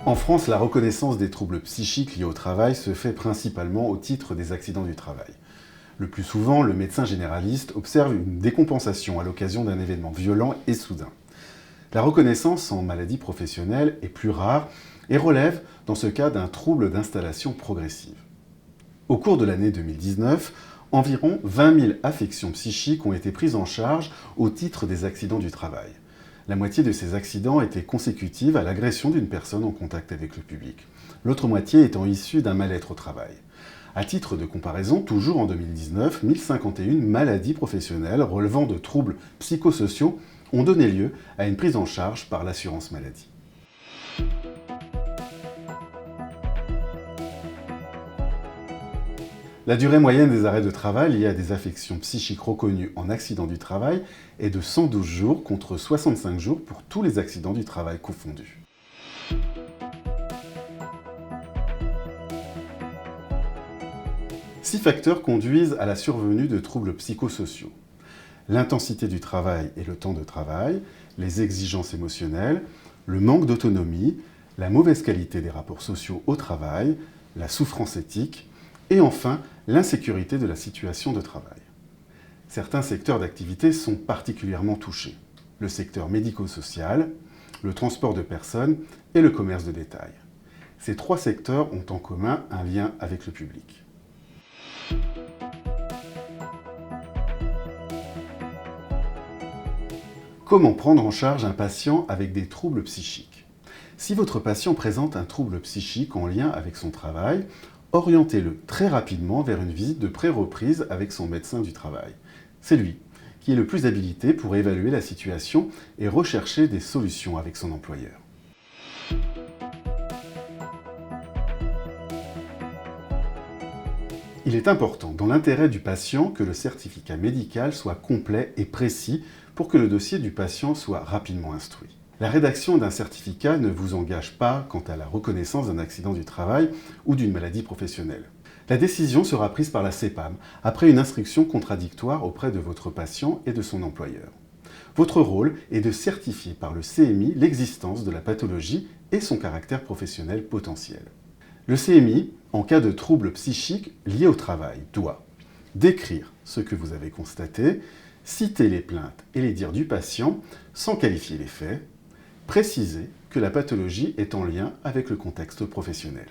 En France, la reconnaissance des troubles psychiques liés au travail se fait principalement au titre des accidents du travail. Le plus souvent, le médecin généraliste observe une décompensation à l'occasion d'un événement violent et soudain. La reconnaissance en maladie professionnelle est plus rare et relève, dans ce cas, d'un trouble d'installation progressive. Au cours de l'année 2019, environ 20 000 affections psychiques ont été prises en charge au titre des accidents du travail. La moitié de ces accidents étaient consécutives à l'agression d'une personne en contact avec le public, l'autre moitié étant issue d'un mal-être au travail. À titre de comparaison, toujours en 2019, 1051 maladies professionnelles relevant de troubles psychosociaux ont donné lieu à une prise en charge par l'assurance maladie. La durée moyenne des arrêts de travail liés à des affections psychiques reconnues en accident du travail est de 112 jours contre 65 jours pour tous les accidents du travail confondus. Six facteurs conduisent à la survenue de troubles psychosociaux. L'intensité du travail et le temps de travail, les exigences émotionnelles, le manque d'autonomie, la mauvaise qualité des rapports sociaux au travail, la souffrance éthique, et enfin l'insécurité de la situation de travail. Certains secteurs d'activité sont particulièrement touchés. Le secteur médico-social, le transport de personnes et le commerce de détail. Ces trois secteurs ont en commun un lien avec le public. Comment prendre en charge un patient avec des troubles psychiques? Si votre patient présente un trouble psychique en lien avec son travail, orientez-le très rapidement vers une visite de pré-reprise avec son médecin du travail. C'est lui qui est le plus habilité pour évaluer la situation et rechercher des solutions avec son employeur. Il est important, dans l'intérêt du patient, que le certificat médical soit complet et précis pour que le dossier du patient soit rapidement instruit. La rédaction d'un certificat ne vous engage pas quant à la reconnaissance d'un accident du travail ou d'une maladie professionnelle. La décision sera prise par la CPAM après une instruction contradictoire auprès de votre patient et de son employeur. Votre rôle est de certifier par le CMI l'existence de la pathologie et son caractère professionnel potentiel. Le CMI, en cas de troubles psychiques liés au travail, doit décrire ce que vous avez constaté, citer les plaintes et les dires du patient sans qualifier les faits, préciser que la pathologie est en lien avec le contexte professionnel.